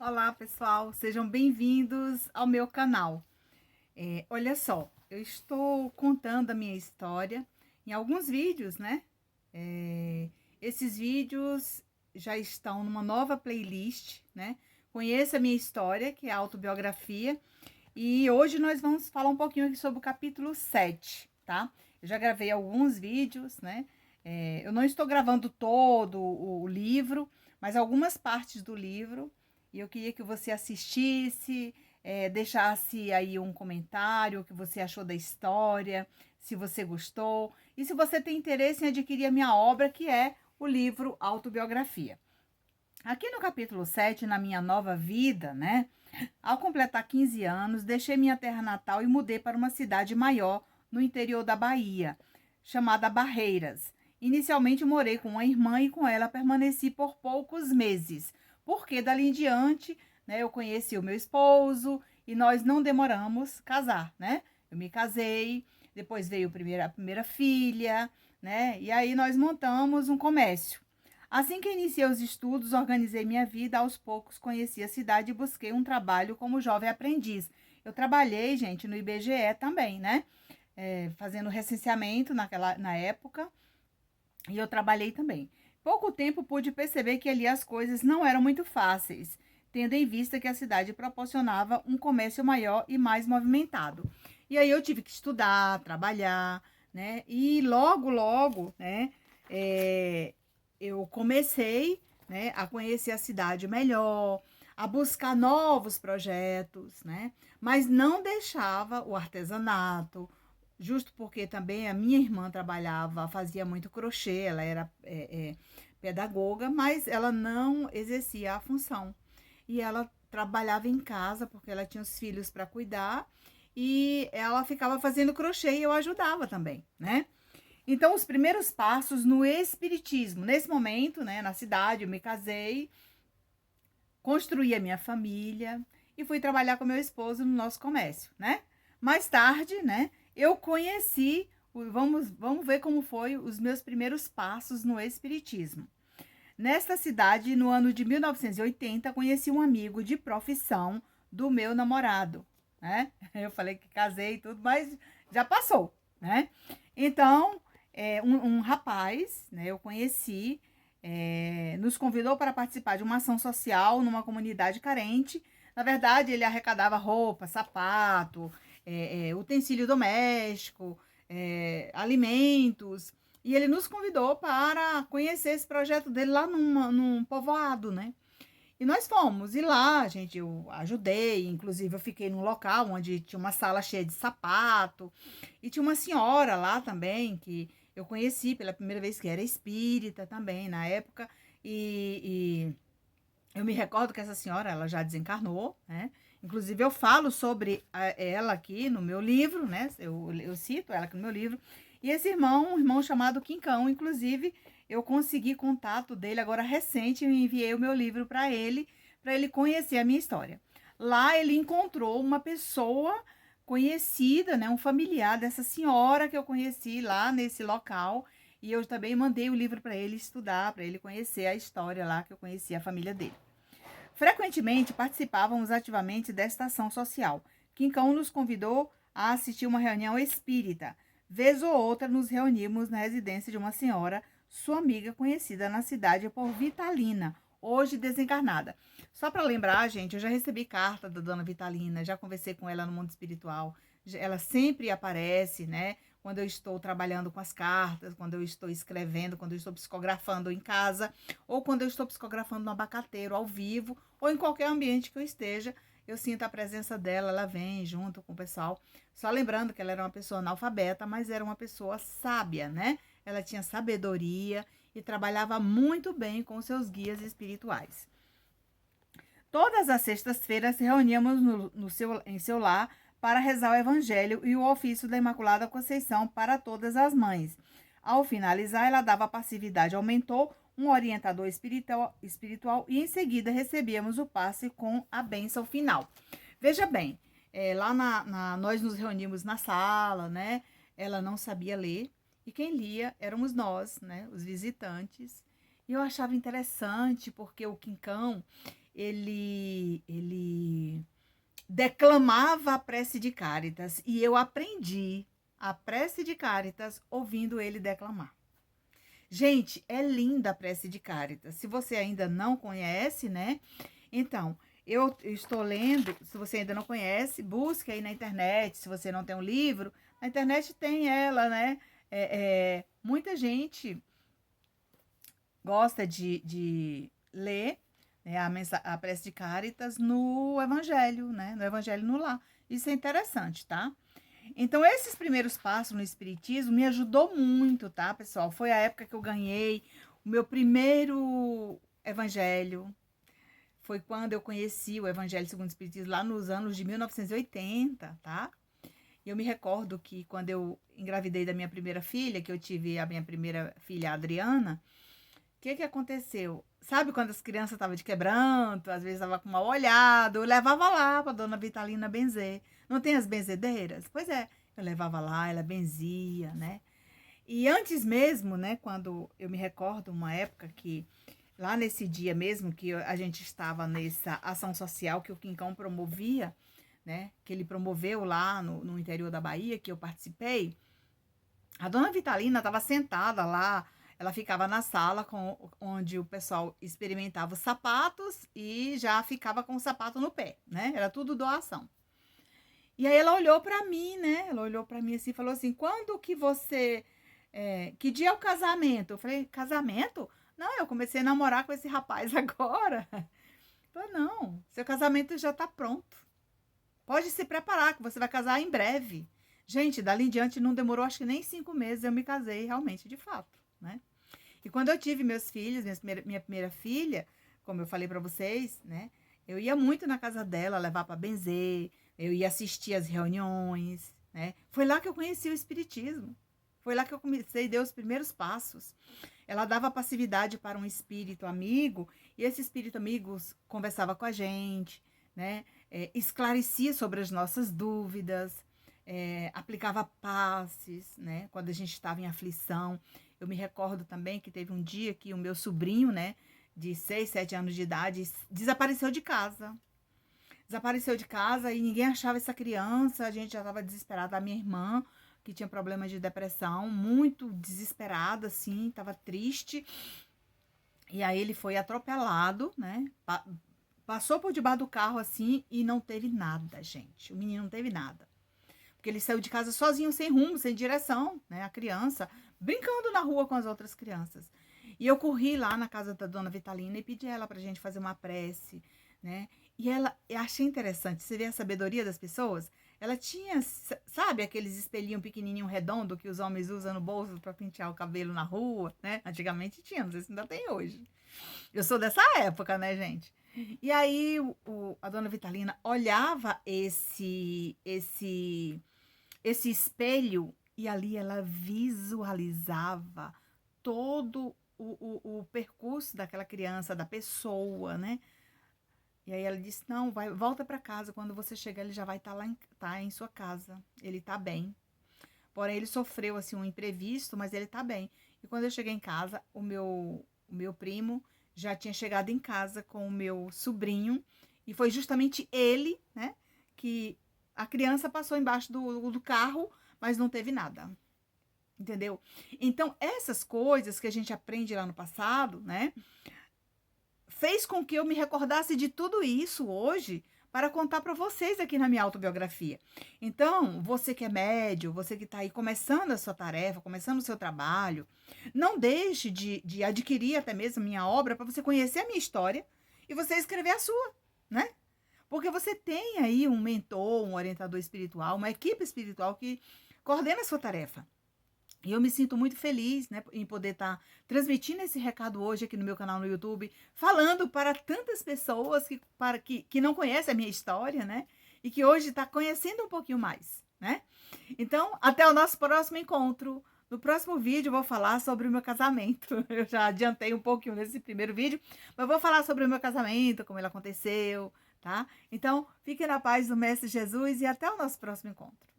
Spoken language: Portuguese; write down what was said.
Olá, pessoal, sejam bem-vindos ao meu canal. Olha só, eu estou contando a minha história em alguns vídeos, né? Esses vídeos já estão numa nova playlist, né? Conheça a minha história, que é a autobiografia, e hoje nós vamos falar um pouquinho aqui sobre o capítulo 7, tá? Eu já gravei alguns vídeos, né? Eu não estou gravando todo o livro, mas algumas partes do livro, e eu queria que você assistisse, deixasse aí um comentário, o que você achou da história, se você gostou, e se você tem interesse em adquirir a minha obra, que é o livro Autobiografia. Aqui no capítulo 7, na minha nova vida, né? Ao completar 15 anos, deixei minha terra natal e mudei para uma cidade maior no interior da Bahia, chamada Barreiras. Inicialmente morei com uma irmã e com ela permaneci por poucos meses, porque dali em diante, né, eu conheci o meu esposo e nós não demoramos casar, né? Eu me casei, depois veio a primeira filha, né? E aí nós montamos um comércio. Assim que iniciei os estudos, organizei minha vida, aos poucos conheci a cidade e busquei um trabalho como jovem aprendiz. Eu trabalhei, gente, no IBGE também, né? Fazendo recenseamento na época, e eu trabalhei também. Pouco tempo pude perceber que ali as coisas não eram muito fáceis, tendo em vista que a cidade proporcionava um comércio maior e mais movimentado. E aí eu tive que estudar, trabalhar, né? E logo, né? é, eu comecei, né, a conhecer a cidade melhor, a buscar novos projetos, né? Mas não deixava o artesanato, justo porque também a minha irmã trabalhava, fazia muito crochê, ela era pedagoga, mas ela não exercia a função. E ela trabalhava em casa porque ela tinha os filhos para cuidar e ela ficava fazendo crochê e eu ajudava também, né? Então, os primeiros passos no espiritismo, nesse momento, né, na cidade, eu me casei, construí a minha família e fui trabalhar com meu esposo no nosso comércio, né? Mais tarde, né, eu conheci, vamos ver como foi os meus primeiros passos no espiritismo. Nesta cidade, no ano de 1980, conheci um amigo de profissão do meu namorado, né? Eu falei que casei e tudo, mas já passou, né? Então, um rapaz, né, eu conheci, nos convidou para participar de uma ação social numa comunidade carente. Na verdade, ele arrecadava roupa, sapato, utensílio doméstico, alimentos. E ele nos convidou para conhecer esse projeto dele lá num povoado, né? E nós fomos, e lá, gente, eu ajudei, inclusive eu fiquei num local onde tinha uma sala cheia de sapato, e tinha uma senhora lá também, que eu conheci pela primeira vez, que era espírita também na época, e eu me recordo que essa senhora, ela já desencarnou, né? Inclusive eu falo sobre ela aqui no meu livro, né? Eu cito ela aqui no meu livro. E esse irmão, um irmão chamado Quincão, inclusive eu consegui contato dele agora recente, eu enviei o meu livro para ele conhecer a minha história. Lá ele encontrou uma pessoa conhecida, né? Um familiar dessa senhora que eu conheci lá nesse local. E eu também mandei o livro para ele estudar, para ele conhecer a história lá que eu conheci a família dele. Frequentemente participávamos ativamente desta ação social. Quincão nos convidou a assistir uma reunião espírita. Vez ou outra nos reunimos na residência de uma senhora, sua amiga conhecida na cidade por Vitalina, hoje desencarnada. Só para lembrar, gente, eu já recebi carta da dona Vitalina, já conversei com ela no mundo espiritual. Ela sempre aparece, né? Quando eu estou trabalhando com as cartas, quando eu estou escrevendo, quando eu estou psicografando em casa, ou quando eu estou psicografando no abacateiro, ao vivo, ou em qualquer ambiente que eu esteja, eu sinto a presença dela, ela vem junto com o pessoal. Só lembrando que ela era uma pessoa analfabeta, mas era uma pessoa sábia, né? Ela tinha sabedoria e trabalhava muito bem com seus guias espirituais. Todas as sextas-feiras se reuníamos em seu lar para rezar o Evangelho e o ofício da Imaculada Conceição para todas as mães. Ao finalizar, ela dava passividade ao mentor, um orientador espiritual e em seguida recebíamos o passe com a bênção final. Veja bem, nós nos reunimos na sala, né? Ela não sabia ler e quem lia éramos nós, né? Os visitantes. E eu achava interessante porque o Quincão, ele declamava a prece de Cáritas e eu aprendi a prece de Cáritas ouvindo ele declamar. Gente, é linda a prece de Cáritas. Se você ainda não conhece, né? Então, eu estou lendo, se você ainda não conhece, busque aí na internet, se você não tem um livro, na internet tem ela, né? Muita gente gosta de ler, né, a prece de Cáritas no Evangelho, né? No Evangelho no Lar. Isso é interessante, tá? Então, esses primeiros passos no Espiritismo me ajudou muito, tá, pessoal? Foi a época que eu ganhei o meu primeiro Evangelho. Foi quando eu conheci o Evangelho segundo o Espiritismo, lá nos anos de 1980, tá? E eu me recordo que quando eu engravidei da minha primeira filha, que eu tive a minha primeira filha, a Adriana, o que aconteceu? Sabe quando as crianças estavam de quebranto, às vezes estavam com mal olhado, eu levava lá para dona Vitalina benzer. Não tem as benzedeiras? Pois é, eu levava lá, ela benzia, né? E antes mesmo, né, quando eu me recordo uma época que, lá nesse dia mesmo que a gente estava nessa ação social que o Quincão promovia, né, que ele promoveu lá no interior da Bahia, que eu participei, a dona Vitalina estava sentada lá, ela ficava na sala onde o pessoal experimentava os sapatos e já ficava com o sapato no pé, né? Era tudo doação. E aí ela olhou para mim, né? Ela olhou para mim assim e falou assim: quando que você. Que dia é o casamento? Eu falei: casamento? Não, eu comecei a namorar com esse rapaz agora. Falei: não, seu casamento já está pronto. Pode se preparar, que você vai casar em breve. Gente, dali em diante não demorou acho que nem 5 meses, eu me casei realmente, de fato, né? E quando eu tive meus filhos, minha primeira filha, como eu falei para vocês, né? Eu ia muito na casa dela, levar para benzer, eu ia assistir as reuniões, né? Foi lá que eu conheci o espiritismo. Foi lá que eu comecei a dar os primeiros passos. Ela dava passividade para um espírito amigo, e esse espírito amigo conversava com a gente, né? Esclarecia sobre as nossas dúvidas, aplicava passes, né? Quando a gente estava em aflição. Eu me recordo também que teve um dia que o meu sobrinho, né, de 6, 7 anos de idade, desapareceu de casa. Desapareceu de casa e ninguém achava essa criança. A gente já estava desesperada. A minha irmã, que tinha problemas de depressão, muito desesperada, assim, estava triste. E aí ele foi atropelado, né? Passou por debaixo do carro, assim, e não teve nada, gente. O menino não teve nada. Porque ele saiu de casa sozinho, sem rumo, sem direção, né? A criança, brincando na rua com as outras crianças. E eu corri lá na casa da dona Vitalina e pedi ela pra gente fazer uma prece, né? E eu achei interessante, você vê a sabedoria das pessoas? Ela tinha, sabe, aqueles espelhinhos pequenininho redondo que os homens usam no bolso para pentear o cabelo na rua, né? Antigamente tinha, não sei se ainda tem hoje. Eu sou dessa época, né, gente? E aí a dona Vitalina olhava esse espelho e ali ela visualizava todo o percurso daquela criança, da pessoa, né? E aí ela disse: não, volta para casa, quando você chegar ele já vai estar tá em sua casa, ele tá bem. Porém ele sofreu assim um imprevisto, mas ele tá bem. E quando eu cheguei em casa, o meu primo já tinha chegado em casa com o meu sobrinho e foi justamente ele, né, que a criança passou embaixo do carro, mas não teve nada. Entendeu? Então, essas coisas que a gente aprende lá no passado, né, fez com que eu me recordasse de tudo isso hoje para contar para vocês aqui na minha autobiografia. Então, você que é médio, você que está aí começando a sua tarefa, começando o seu trabalho, não deixe de adquirir até mesmo minha obra para você conhecer a minha história e você escrever a sua, né? Porque você tem aí um mentor, um orientador espiritual, uma equipe espiritual que coordena a sua tarefa. E eu me sinto muito feliz, né, em poder estar transmitindo esse recado hoje aqui no meu canal no YouTube, falando para tantas pessoas que não conhecem a minha história, né? E que hoje está conhecendo um pouquinho mais, né? Então, até o nosso próximo encontro. No próximo vídeo eu vou falar sobre o meu casamento. Eu já adiantei um pouquinho nesse primeiro vídeo, mas vou falar sobre o meu casamento, como ele aconteceu, tá? Então, fique na paz do Mestre Jesus e até o nosso próximo encontro.